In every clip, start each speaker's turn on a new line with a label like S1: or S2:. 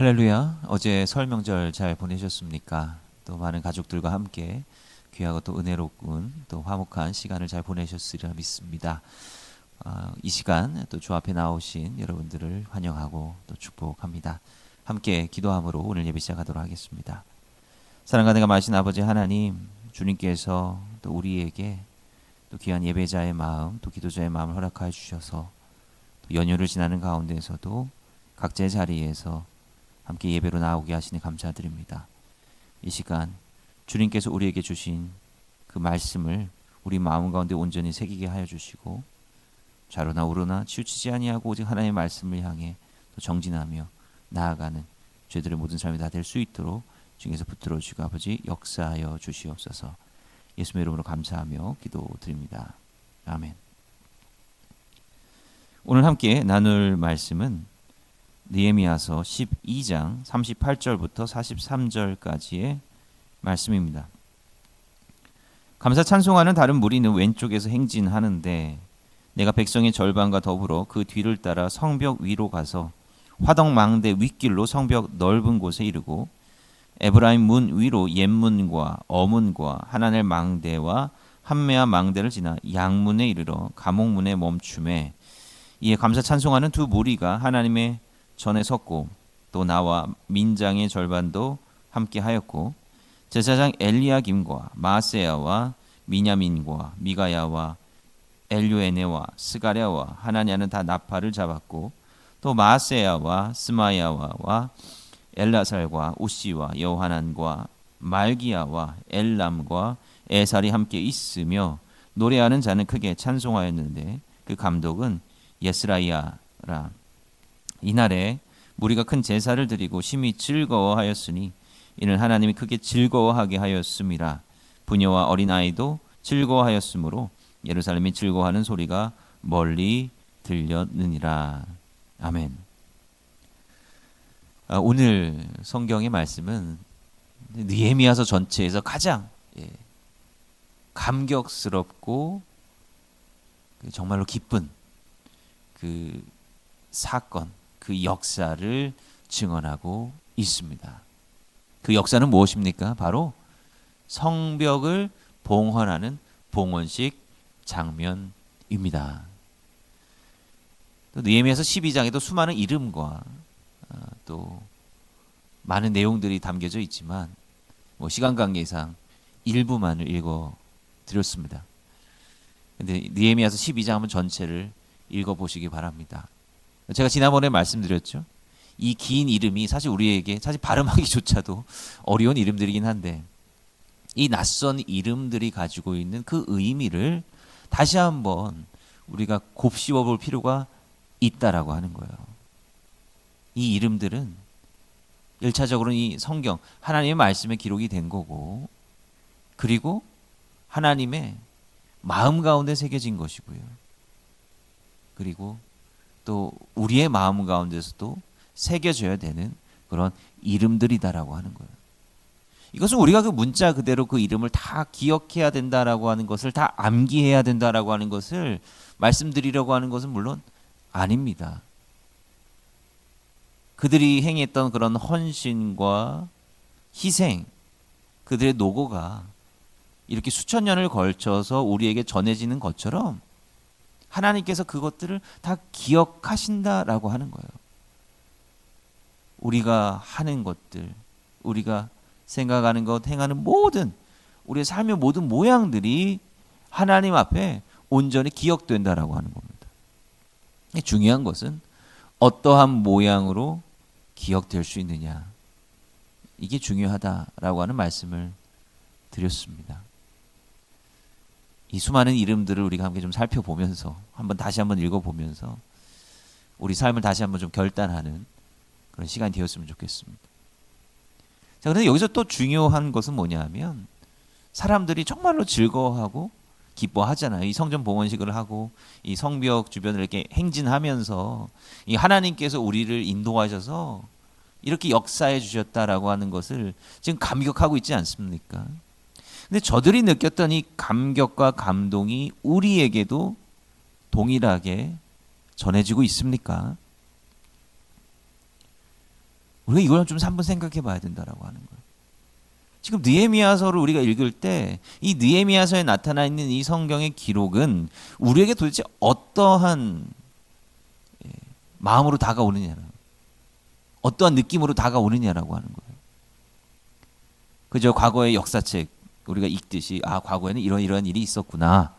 S1: 할렐루야. 어제 설 명절 잘 보내셨습니까? 또 많은 가족들과 함께 귀하고 또 은혜롭군 또 화목한 시간을 잘 보내셨으리라 믿습니다. 이 시간 또 주 앞에 나오신 여러분들을 환영하고 또 축복합니다. 함께 기도함으로 오늘 예배 시작하도록 하겠습니다. 사랑과 내가 마신 아버지 하나님, 주님께서 또 우리에게 또 귀한 예배자의 마음, 또 기도자의 마음을 허락하여 주셔서 또 연휴를 지나는 가운데에서도 각자의 자리에서 함께 예배로 나오게 하시니 감사드립니다. 이 시간 주님께서 우리에게 주신 그 말씀을 우리 마음 가운데 온전히 새기게 하여 주시고 좌로나 우로나 치우치지 아니하고 오직 하나님의 말씀을 향해 또 정진하며 나아가는 저희들의 모든 삶이 다 될 수 있도록 주님께서 붙들어 주시고 아버지 역사하여 주시옵소서. 예수님의 이름으로 감사하며 기도드립니다. 아멘. 오늘 함께 나눌 말씀은 느헤미야서 12장 38절부터 43절까지의 말씀입니다. 감사 찬송하는 다른 무리는 왼쪽에서 행진하는데 내가 백성의 절반과 더불어 그 뒤를 따라 성벽 위로 가서 화덕망대 윗길로 성벽 넓은 곳에 이르고 에브라임 문 위로 옛문과 어문과 하나넬 망대와 함메아 망대를 지나 양문에 이르러 감옥문에 멈춤에 이에 감사 찬송하는 두 무리가 하나님의 전에 섰고 또 나와 민장의 절반도 함께 하였고 제사장 엘리야김과 마세야와 미냐민과 미가야와 엘요에네와 스가랴와 하나냐는 다 나팔을 잡았고 또 마세야와 스마야와 엘라살과 우시와 여하난과 말기야와 엘람과 에살이 함께 있으며 노래하는 자는 크게 찬송하였는데 그 감독은 예스라이야라. 이날에 무리가 큰 제사를 드리고 심히 즐거워하였으니 이는 하나님이 크게 즐거워하게 하였음이라. 부녀와 어린아이도 즐거워하였으므로 예루살렘이 즐거워하는 소리가 멀리 들렸느니라. 아멘. 오늘 성경의 말씀은 느헤미야서 전체에서 가장 감격스럽고 정말로 기쁜 그 사건, 그 역사를 증언하고 있습니다. 그 역사는 무엇입니까? 바로 성벽을 봉헌하는 봉헌식 장면입니다. 또 느헤미야서 12장에도 수많은 이름과 또 많은 내용들이 담겨져 있지만 시간 관계상 일부만을 읽어 드렸습니다. 근데 느헤미야서 12장 한번 전체를 읽어 보시기 바랍니다. 제가 지난번에 말씀드렸죠. 이 긴 이름이 사실 우리에게 사실 발음하기조차도 어려운 이름들이긴 한데 이 낯선 이름들이 가지고 있는 그 의미를 다시 한번 우리가 곱씹어 볼 필요가 있다라고 하는 거예요. 이 이름들은 1차적으로는 이 성경 하나님의 말씀에 기록이 된 거고 그리고 하나님의 마음 가운데 새겨진 것이고요. 그리고 또 우리의 마음 가운데서도 새겨져야 되는 그런 이름들이다라고 하는 거예요. 이것은 우리가 그 문자 그대로 그 이름을 다 기억해야 된다라고 하는 것을 다 암기해야 된다라고 하는 것을 말씀드리려고 하는 것은 물론 아닙니다. 그들이 행했던 그런 헌신과 희생, 그들의 노고가 이렇게 수천 년을 걸쳐서 우리에게 전해지는 것처럼 하나님께서 그것들을 다 기억하신다라고 하는 거예요. 우리가 하는 것들, 우리가 생각하는 것, 행하는 모든 우리의 삶의 모든 모양들이 하나님 앞에 온전히 기억된다라고 하는 겁니다. 중요한 것은 어떠한 모양으로 기억될 수 있느냐. 이게 중요하다라고 하는 말씀을 드렸습니다. 이 수많은 이름들을 우리가 함께 좀 살펴보면서 다시 한번 읽어보면서 우리 삶을 다시 한번 좀 결단하는 그런 시간이 되었으면 좋겠습니다. 자, 그런데 여기서 또 중요한 것은 뭐냐면 사람들이 정말로 즐거워하고 기뻐하잖아요. 이 성전 봉헌식을 하고 이 성벽 주변을 이렇게 행진하면서 이 하나님께서 우리를 인도하셔서 이렇게 역사해 주셨다라고 하는 것을 지금 감격하고 있지 않습니까? 근데 저들이 느꼈던 이 감격과 감동이 우리에게도 동일하게 전해지고 있습니까? 우리가 이걸 좀 한번 생각해 봐야 된다라고 하는 거예요. 지금 느헤미야서를 우리가 읽을 때 이 느헤미야서에 나타나 있는 이 성경의 기록은 우리에게 도대체 어떠한 마음으로 다가오느냐, 어떠한 느낌으로 다가오느냐라고 하는 거예요. 그저 과거의 역사책 우리가 읽듯이 과거에는 이런 일이 있었구나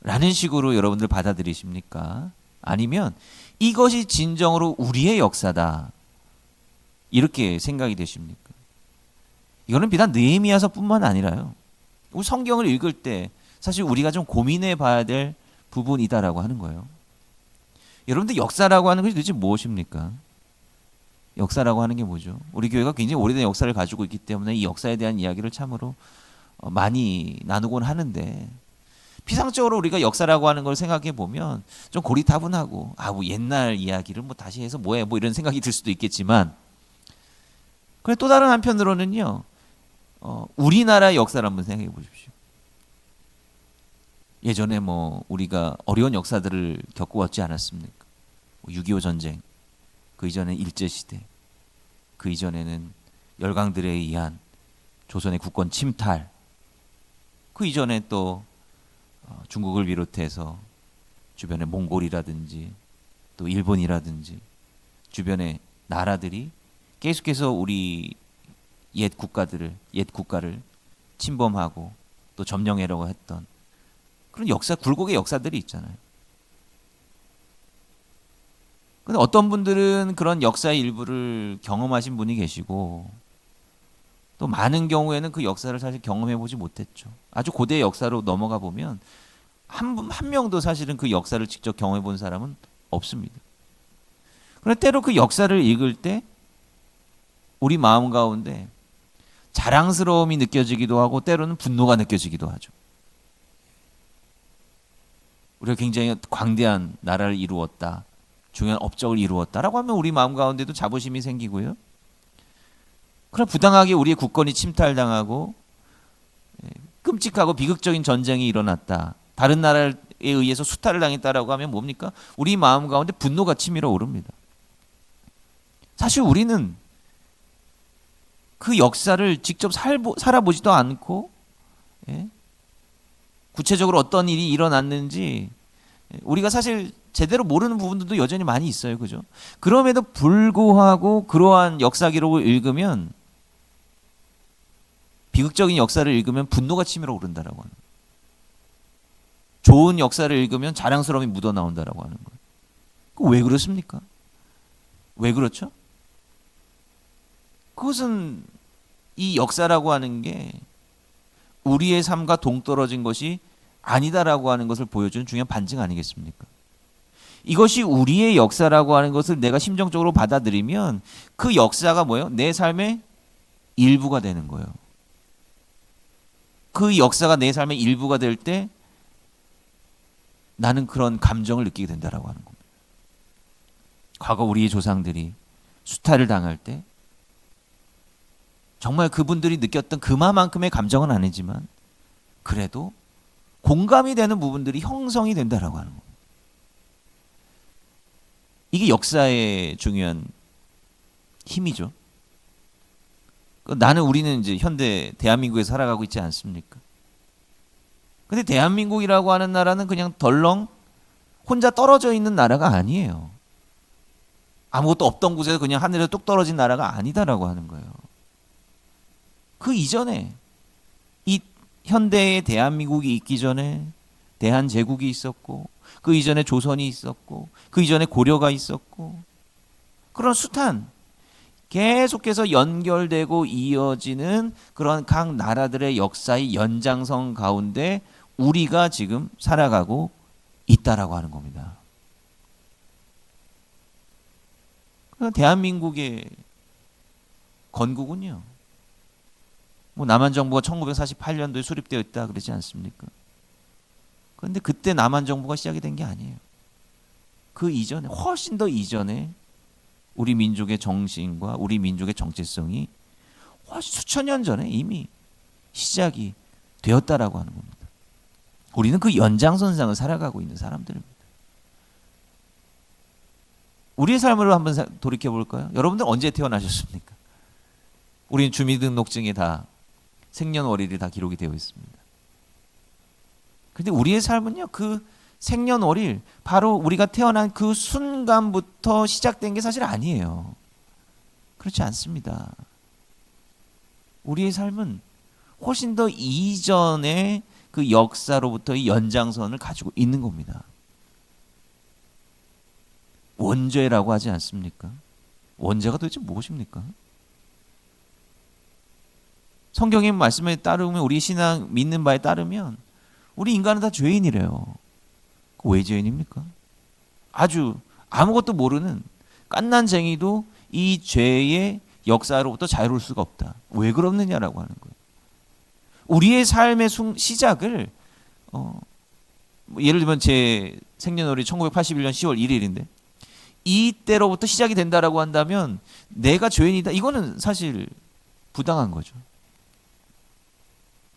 S1: 라는 식으로 여러분들 받아들이십니까? 아니면 이것이 진정으로 우리의 역사다 이렇게 생각이 되십니까? 이거는 비단 느헤미야서뿐만 아니라요. 우리 성경을 읽을 때 사실 우리가 좀 고민해 봐야 될 부분이다라고 하는 거예요. 여러분들 역사라고 하는 것이 도대체 무엇입니까? 역사라고 하는 게 뭐죠? 우리 교회가 굉장히 오래된 역사를 가지고 있기 때문에 이 역사에 대한 이야기를 참으로 많이 나누곤 하는데 피상적으로 우리가 역사라고 하는 걸 생각해 보면 좀 고리타분하고 뭐 옛날 이야기를 뭐 다시 해서 뭐해 뭐 이런 생각이 들 수도 있겠지만 그래 또 다른 한편으로는요. 우리나라의 역사를 한번 생각해 보십시오. 예전에 뭐 우리가 어려운 역사들을 겪어왔지 않았습니까? 6.25 전쟁, 그 이전에 일제시대, 그 이전에는 열강들에 의한 조선의 국권 침탈, 그 이전에 또 중국을 비롯해서 주변의 몽골이라든지 또 일본이라든지 주변의 나라들이 계속해서 우리 옛 국가를 침범하고 또 점령하려고 했던 그런 굴곡의 역사들이 있잖아요. 근데 어떤 분들은 그런 역사의 일부를 경험하신 분이 계시고 또 많은 경우에는 그 역사를 사실 경험해 보지 못했죠. 아주 고대의 역사로 넘어가 보면 한 명도 사실은 그 역사를 직접 경험해 본 사람은 없습니다. 그런데 때로 그 역사를 읽을 때 우리 마음 가운데 자랑스러움이 느껴지기도 하고 때로는 분노가 느껴지기도 하죠. 우리가 굉장히 광대한 나라를 이루었다. 중요한 업적을 이루었다라고 하면 우리 마음 가운데도 자부심이 생기고요. 그럼 부당하게 우리의 국권이 침탈당하고 끔찍하고 비극적인 전쟁이 일어났다. 다른 나라에 의해서 수탈을 당했다라고 하면 뭡니까? 우리 마음 가운데 분노가 치밀어 오릅니다. 사실 우리는 그 역사를 직접 살아보지도 않고 구체적으로 어떤 일이 일어났는지 우리가 사실 제대로 모르는 부분들도 여전히 많이 있어요. 그죠? 그럼에도 불구하고 그러한 역사 기록을 읽으면 비극적인 역사를 읽으면 분노가 치밀어 오른다라고 하는 거예요. 좋은 역사를 읽으면 자랑스러움이 묻어나온다라고 하는 거예요. 왜 그렇습니까? 왜 그렇죠? 그것은 이 역사라고 하는 게 우리의 삶과 동떨어진 것이 아니다라고 하는 것을 보여주는 중요한 반증 아니겠습니까? 이것이 우리의 역사라고 하는 것을 내가 심정적으로 받아들이면 그 역사가 뭐예요? 내 삶의 일부가 되는 거예요. 그 역사가 내 삶의 일부가 될 때 나는 그런 감정을 느끼게 된다라고 하는 겁니다. 과거 우리의 조상들이 수탈을 당할 때 정말 그분들이 느꼈던 그만큼의 감정은 아니지만 그래도 공감이 되는 부분들이 형성이 된다라고 하는 겁니다. 이게 역사의 중요한 힘이죠. 우리는 이제 현대 대한민국에 살아가고 있지 않습니까? 근데 대한민국이라고 하는 나라는 그냥 덜렁 혼자 떨어져 있는 나라가 아니에요. 아무것도 없던 곳에서 그냥 하늘에 뚝 떨어진 나라가 아니다라고 하는 거예요. 그 이전에 이 현대의 대한민국이 있기 전에 대한제국이 있었고 그 이전에 조선이 있었고 그 이전에 고려가 있었고 그런 숱한 계속해서 연결되고 이어지는 그런 각 나라들의 역사의 연장선 가운데 우리가 지금 살아가고 있다라고 하는 겁니다. 대한민국의 건국은요. 뭐 남한 정부가 1948년도에 수립되어 있다 그러지 않습니까? 그런데 그때 남한 정부가 시작이 된 게 아니에요. 그 이전에 훨씬 더 이전에 우리 민족의 정신과 우리 민족의 정체성이 훨씬 수천 년 전에 이미 시작이 되었다라고 하는 겁니다. 우리는 그 연장선상을 살아가고 있는 사람들입니다. 우리의 삶으로 한번 돌이켜 볼까요? 여러분들 언제 태어나셨습니까? 우리는 주민등록증에 다 생년월일이 다 기록이 되어 있습니다. 근데 우리의 삶은요, 그 생년월일, 바로 우리가 태어난 그 순간부터 시작된 게 사실 아니에요. 그렇지 않습니다. 우리의 삶은 훨씬 더 이전의 그 역사로부터의 연장선을 가지고 있는 겁니다. 원죄라고 하지 않습니까? 원죄가 도대체 무엇입니까? 성경의 말씀에 따르면, 우리 신앙 믿는 바에 따르면 우리 인간은 다 죄인이래요. 왜 죄인입니까? 아주 아무것도 모르는 갓난쟁이도 이 죄의 역사로부터 자유로울 수가 없다. 왜 그러느냐라고 하는 거예요. 우리의 삶의 시작을 예를 들면 제 생년월일이 1981년 10월 1일인데 이때로부터 시작이 된다라고 한다면 내가 죄인이다. 이거는 사실 부당한 거죠.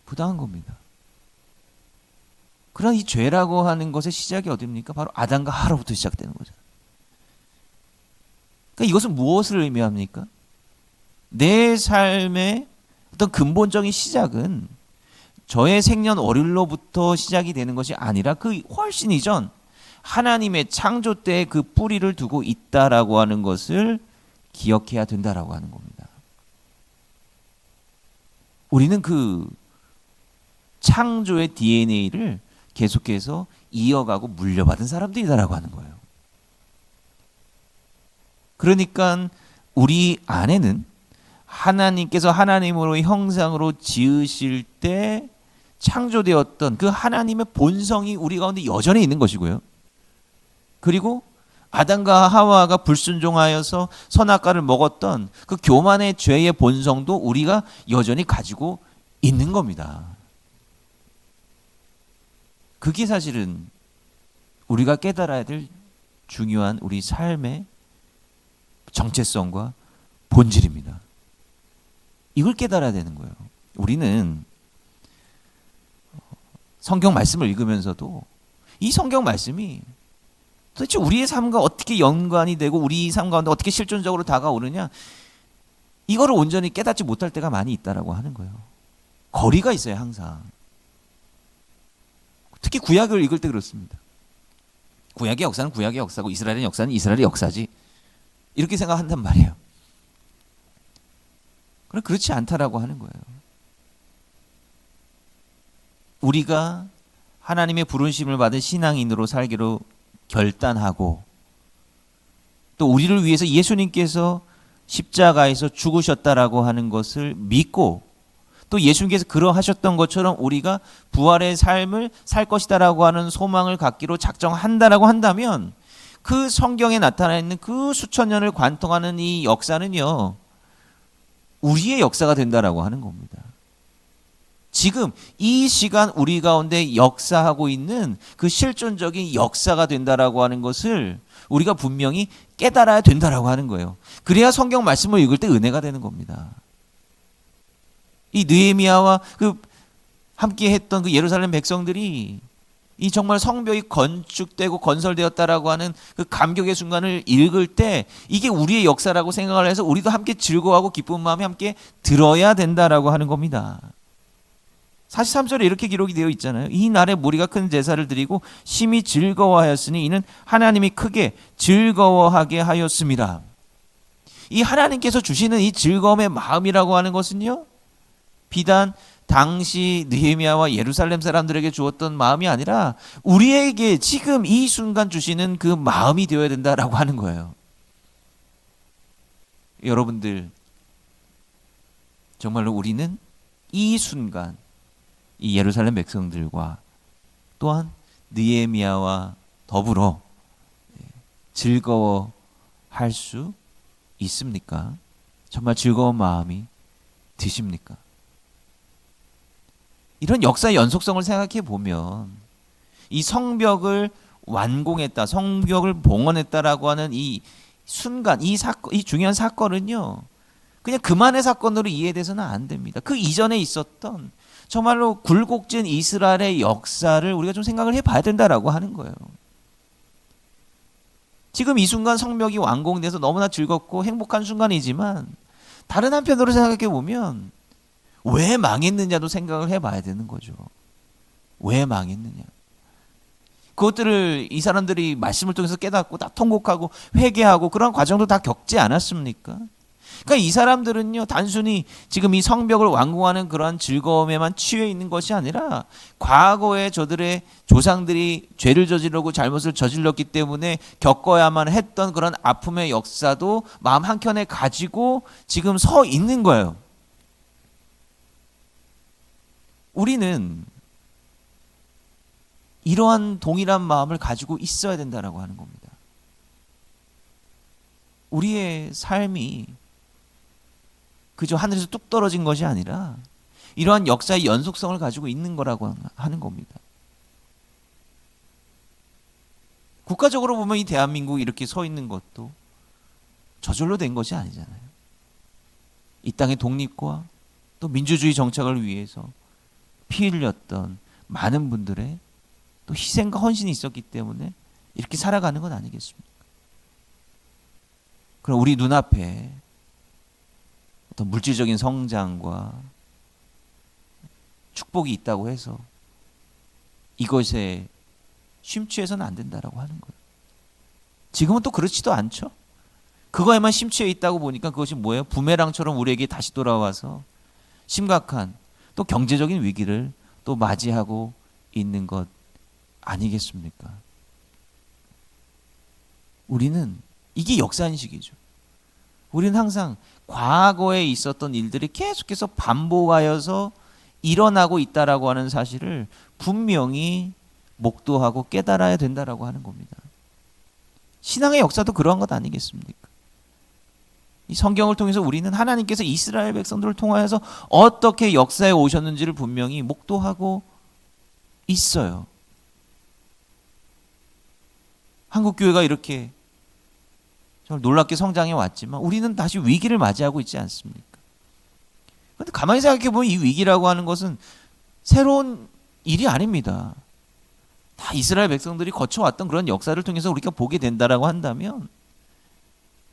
S1: 부당한 겁니다. 그런 이 죄라고 하는 것의 시작이 어디입니까? 바로 아담과 하와로부터 시작되는 거죠. 그러니까 이것은 무엇을 의미합니까? 내 삶의 어떤 근본적인 시작은 저의 생년월일로부터 시작이 되는 것이 아니라 그 훨씬 이전 하나님의 창조 때의 그 뿌리를 두고 있다라고 하는 것을 기억해야 된다라고 하는 겁니다. 우리는 그 창조의 DNA를 계속해서 이어가고 물려받은 사람들이다라고 하는 거예요. 그러니까 우리 안에는 하나님께서 하나님으로의 형상으로 지으실 때 창조되었던 그 하나님의 본성이 우리 가운데 여전히 있는 것이고요. 그리고 아담과 하와가 불순종하여서 선악과를 먹었던 그 교만의 죄의 본성도 우리가 여전히 가지고 있는 겁니다. 그게 사실은 우리가 깨달아야 될 중요한 우리 삶의 정체성과 본질입니다. 이걸 깨달아야 되는 거예요. 우리는 성경 말씀을 읽으면서도 이 성경 말씀이 도대체 우리의 삶과 어떻게 연관이 되고 우리 삶 가운데 어떻게 실존적으로 다가오느냐, 이거를 온전히 깨닫지 못할 때가 많이 있다라고 하는 거예요. 거리가 있어요, 항상. 특히 구약을 읽을 때 그렇습니다. 구약의 역사는 구약의 역사고 이스라엘의 역사는 이스라엘의 역사지, 이렇게 생각한단 말이에요. 그럼 그렇지 않다라고 하는 거예요. 우리가 하나님의 부르심을 받은 신앙인으로 살기로 결단하고 또 우리를 위해서 예수님께서 십자가에서 죽으셨다라고 하는 것을 믿고 또 예수님께서 그러하셨던 것처럼 우리가 부활의 삶을 살 것이다라고 하는 소망을 갖기로 작정한다라고 한다면 그 성경에 나타나 있는 그 수천 년을 관통하는 이 역사는요, 우리의 역사가 된다라고 하는 겁니다. 지금 이 시간 우리 가운데 역사하고 있는 그 실존적인 역사가 된다라고 하는 것을 우리가 분명히 깨달아야 된다라고 하는 거예요. 그래야 성경 말씀을 읽을 때 은혜가 되는 겁니다. 이 느헤미야와 그 함께 했던 그 예루살렘 백성들이 이 정말 성벽이 건축되고 건설되었다라고 하는 그 감격의 순간을 읽을 때 이게 우리의 역사라고 생각을 해서 우리도 함께 즐거워하고 기쁜 마음에 함께 들어야 된다라고 하는 겁니다. 43절에 이렇게 기록이 되어 있잖아요. 이 날에 무리가 큰 제사를 드리고 심히 즐거워하였으니 이는 하나님이 크게 즐거워하게 하였습니다. 이 하나님께서 주시는 이 즐거움의 마음이라고 하는 것은요, 비단 당시 느헤미야와 예루살렘 사람들에게 주었던 마음이 아니라 우리에게 지금 이 순간 주시는 그 마음이 되어야 된다라고 하는 거예요. 여러분들, 정말로 우리는 이 순간 이 예루살렘 백성들과 또한 느헤미야와 더불어 즐거워할 수 있습니까? 정말 즐거운 마음이 드십니까? 이런 역사의 연속성을 생각해 보면 이 성벽을 완공했다, 성벽을 봉헌했다라고 하는 이 순간, 이 사건, 이 중요한 사건은요, 그냥 그만의 사건으로 이해돼서는 안 됩니다. 그 이전에 있었던 정말로 굴곡진 이스라엘의 역사를 우리가 좀 생각을 해봐야 된다라고 하는 거예요. 지금 이 순간 성벽이 완공돼서 너무나 즐겁고 행복한 순간이지만 다른 한편으로 생각해 보면 왜 망했느냐도 생각을 해봐야 되는 거죠. 왜 망했느냐. 그것들을 이 사람들이 말씀을 통해서 깨닫고 다 통곡하고 회개하고 그런 과정도 다 겪지 않았습니까? 그러니까 이 사람들은요, 단순히 지금 이 성벽을 완공하는 그러한 즐거움에만 취해 있는 것이 아니라 과거에 저들의 조상들이 죄를 저지르고 잘못을 저질렀기 때문에 겪어야만 했던 그런 아픔의 역사도 마음 한켠에 가지고 지금 서 있는 거예요. 우리는 이러한 동일한 마음을 가지고 있어야 된다라고 하는 겁니다. 우리의 삶이 그저 하늘에서 뚝 떨어진 것이 아니라 이러한 역사의 연속성을 가지고 있는 거라고 하는 겁니다. 국가적으로 보면 이 대한민국이 이렇게 서 있는 것도 저절로 된 것이 아니잖아요. 이 땅의 독립과 또 민주주의 정착을 위해서 피 흘렸던 많은 분들의 또 희생과 헌신이 있었기 때문에 이렇게 살아가는 건 아니겠습니까? 그럼 우리 눈앞에 어떤 물질적인 성장과 축복이 있다고 해서 이것에 심취해서는 안 된다라고 하는 거예요. 지금은 또 그렇지도 않죠. 그거에만 심취해 있다고 보니까 그것이 뭐예요? 부메랑처럼 우리에게 다시 돌아와서 심각한 또 경제적인 위기를 또 맞이하고 있는 것 아니겠습니까? 우리는 이게 역사인식이죠. 우리는 항상 과거에 있었던 일들이 계속해서 반복하여서 일어나고 있다라고 하는 사실을 분명히 목도하고 깨달아야 된다라고 하는 겁니다. 신앙의 역사도 그러한 것 아니겠습니까? 이 성경을 통해서 우리는 하나님께서 이스라엘 백성들을 통하여서 어떻게 역사에 오셨는지를 분명히 목도하고 있어요. 한국교회가 이렇게 정말 놀랍게 성장해 왔지만 우리는 다시 위기를 맞이하고 있지 않습니까? 그런데 가만히 생각해 보면 이 위기라고 하는 것은 새로운 일이 아닙니다. 다 이스라엘 백성들이 거쳐왔던 그런 역사를 통해서 우리가 보게 된다라고 한다면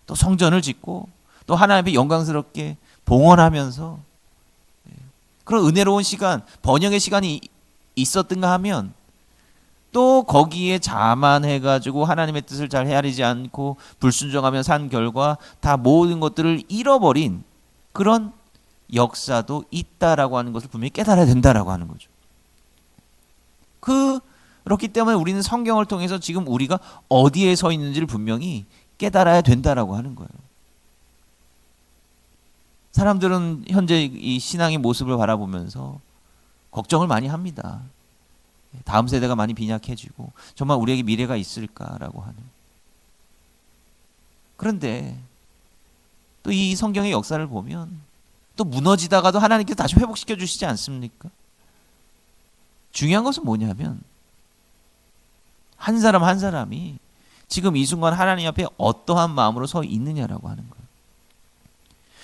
S1: 또 성전을 짓고 또 하나님 앞에 영광스럽게 봉헌하면서 그런 은혜로운 시간, 번영의 시간이 있었던가 하면 또 거기에 자만해가지고 하나님의 뜻을 잘 헤아리지 않고 불순종하며 산 결과 다 모든 것들을 잃어버린 그런 역사도 있다라고 하는 것을 분명히 깨달아야 된다라고 하는 거죠. 그렇기 때문에 우리는 성경을 통해서 지금 우리가 어디에 서 있는지를 분명히 깨달아야 된다라고 하는 거예요. 사람들은 현재 이 신앙의 모습을 바라보면서 걱정을 많이 합니다. 다음 세대가 많이 빈약해지고 정말 우리에게 미래가 있을까라고 하는. 그런데 또 이 성경의 역사를 보면 또 무너지다가도 하나님께서 다시 회복시켜 주시지 않습니까? 중요한 것은 뭐냐면 한 사람 한 사람이 지금 이 순간 하나님 앞에 어떠한 마음으로 서 있느냐라고 하는 거예요.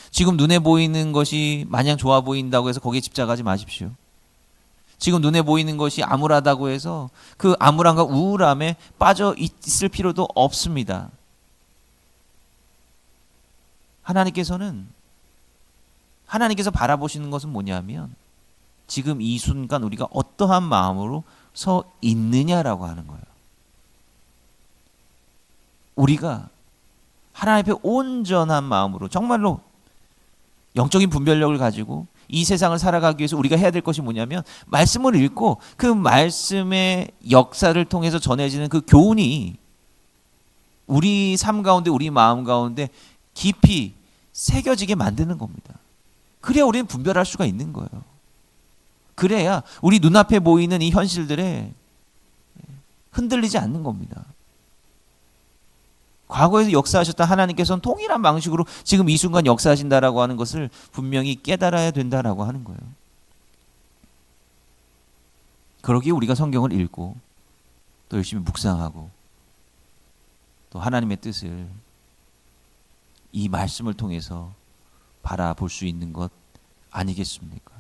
S1: 지금 눈에 보이는 것이 마냥 좋아 보인다고 해서 거기에 집착하지 마십시오. 지금 눈에 보이는 것이 암울하다고 해서 그 암울함과 우울함에 빠져 있을 필요도 없습니다. 하나님께서 바라보시는 것은 뭐냐면 지금 이 순간 우리가 어떠한 마음으로 서 있느냐라고 하는 거예요. 우리가 하나님 앞에 온전한 마음으로 정말로 영적인 분별력을 가지고 이 세상을 살아가기 위해서 우리가 해야 될 것이 뭐냐면 말씀을 읽고 그 말씀의 역사를 통해서 전해지는 그 교훈이 우리 삶 가운데 우리 마음 가운데 깊이 새겨지게 만드는 겁니다. 그래야 우리는 분별할 수가 있는 거예요. 그래야 우리 눈앞에 보이는 이 현실들에 흔들리지 않는 겁니다. 과거에서 역사하셨던 하나님께서는 동일한 방식으로 지금 이 순간 역사하신다라고 하는 것을 분명히 깨달아야 된다라고 하는 거예요. 그러기에 우리가 성경을 읽고 또 열심히 묵상하고 또 하나님의 뜻을 이 말씀을 통해서 바라볼 수 있는 것 아니겠습니까?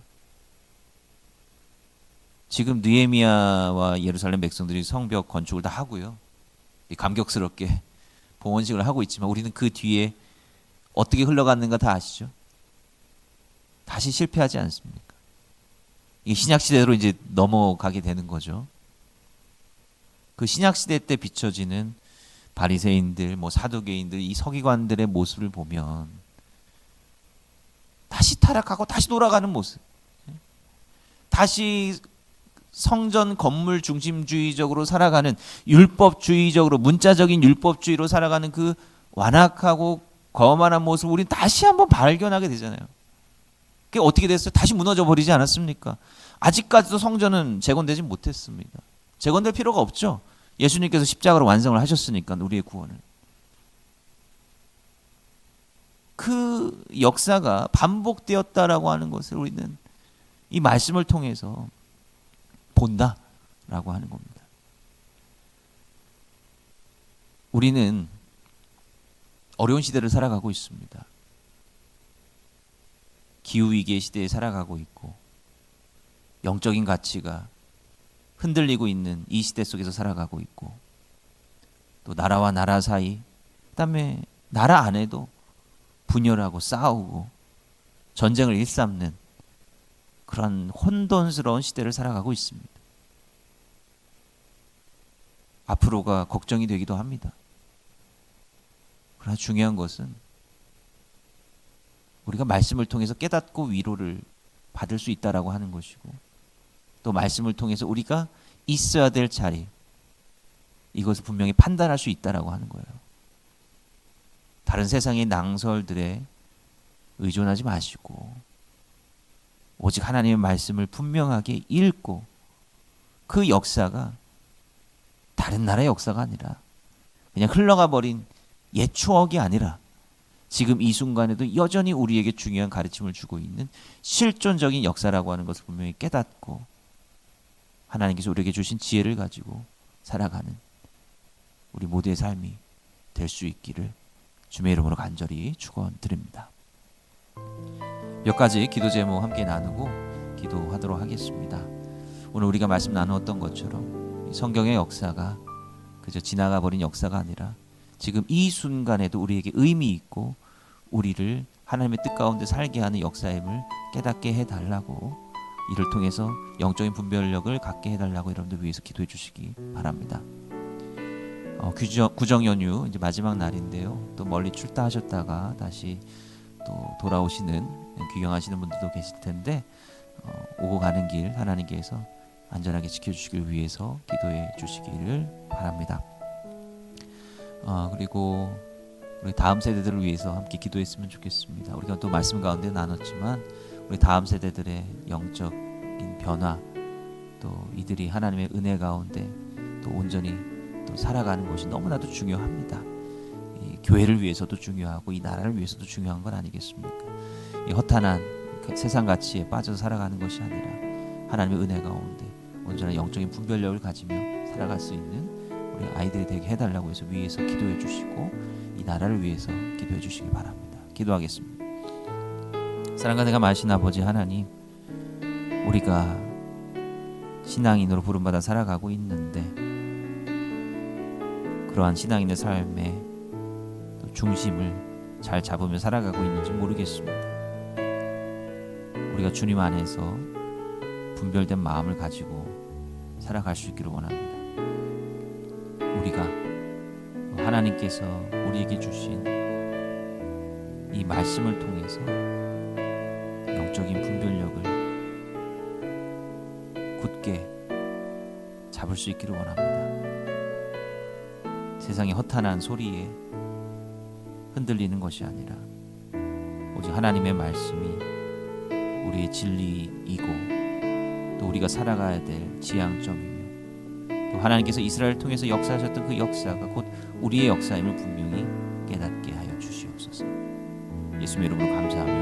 S1: 지금 느헤미야와 예루살렘 백성들이 성벽 건축을 다 하고요. 감격스럽게 봉헌식을 하고 있지만 우리는 그 뒤에 어떻게 흘러갔는가 다 아시죠? 다시 실패하지 않습니까? 이 신약 시대로 이제 넘어가게 되는 거죠. 그 신약 시대 때 비춰지는 바리새인들, 뭐 사두개인들, 이 서기관들의 모습을 보면 다시 타락하고 다시 돌아가는 모습. 다시 성전 건물 중심주의적으로 살아가는 율법주의적으로 문자적인 율법주의로 살아가는 그 완악하고 거만한 모습을 우리는 다시 한번 발견하게 되잖아요. 그게 어떻게 됐어요? 다시 무너져 버리지 않았습니까? 아직까지도 성전은 재건되지 못했습니다. 재건될 필요가 없죠. 예수님께서 십자가로 완성을 하셨으니까 우리의 구원을. 그 역사가 반복되었다라고 하는 것을 우리는 이 말씀을 통해서 본다라고 하는 겁니다. 우리는 어려운 시대를 살아가고 있습니다. 기후위기의 시대에 살아가고 있고 영적인 가치가 흔들리고 있는 이 시대 속에서 살아가고 있고 또 나라와 나라 사이 그다음에 나라 안에도 분열하고 싸우고 전쟁을 일삼는 그런 혼돈스러운 시대를 살아가고 있습니다. 앞으로가 걱정이 되기도 합니다. 그러나 중요한 것은 우리가 말씀을 통해서 깨닫고 위로를 받을 수 있다라고 하는 것이고 또 말씀을 통해서 우리가 있어야 될 자리 이것을 분명히 판단할 수 있다라고 하는 거예요. 다른 세상의 낭설들에 의존하지 마시고 오직 하나님의 말씀을 분명하게 읽고 그 역사가 다른 나라의 역사가 아니라 그냥 흘러가 버린 옛 추억이 아니라 지금 이 순간에도 여전히 우리에게 중요한 가르침을 주고 있는 실존적인 역사라고 하는 것을 분명히 깨닫고 하나님께서 우리에게 주신 지혜를 가지고 살아가는 우리 모두의 삶이 될 수 있기를 주님의 이름으로 간절히 축원드립니다. 몇 가지 기도 제목 함께 나누고 기도하도록 하겠습니다. 오늘 우리가 말씀 나누었던 것처럼 성경의 역사가 그저 지나가 버린 역사가 아니라 지금 이 순간에도 우리에게 의미 있고 우리를 하나님의 뜻 가운데 살게 하는 역사임을 깨닫게 해달라고 이를 통해서 영적인 분별력을 갖게 해달라고 여러분들 위해서 기도해 주시기 바랍니다. 구정 연휴 이제 마지막 날인데요. 또 멀리 출타하셨다가 다시 또 돌아오시는 귀경하시는 분들도 계실 텐데 오고 가는 길 하나님께서 안전하게 지켜주시길 위해서 기도해 주시기를 바랍니다. 그리고 우리 다음 세대들을 위해서 함께 기도했으면 좋겠습니다. 우리가 또 말씀 가운데 나눴지만 우리 다음 세대들의 영적인 변화 또 이들이 하나님의 은혜 가운데 또 온전히 또 살아가는 것이 너무나도 중요합니다. 이 교회를 위해서도 중요하고 이 나라를 위해서도 중요한 건 아니겠습니까? 이 허탄한 세상 가치에 빠져서 살아가는 것이 아니라 하나님의 은혜 가운데 온전한 영적인 분별력을 가지며 살아갈 수 있는 우리 아이들이 되게 해달라고 해서 위에서 기도해 주시고 이 나라를 위해서 기도해 주시기 바랍니다. 기도하겠습니다. 사랑과 내가 마신 아버지 하나님, 우리가 신앙인으로 부름받아 살아가고 있는데 그러한 신앙인의 삶의 또 중심을 잘 잡으며 살아가고 있는지 모르겠습니다. 우리가 주님 안에서 분별된 마음을 가지고 살아갈 수 있기를 원합니다. 우리가 하나님께서 우리에게 주신 이 말씀을 통해서 영적인 분별력을 굳게 잡을 수 있기를 원합니다. 세상의 허탄한 소리에 흔들리는 것이 아니라 오직 하나님의 말씀이 우리의 진리이고 또 우리가 살아가야 될 지향점이며 또 하나님께서 이스라엘을 통해서 역사하셨던 그 역사가 곧 우리의 역사임을 분명히 깨닫게 하여 주시옵소서. 예수님의 이름으로 감사하며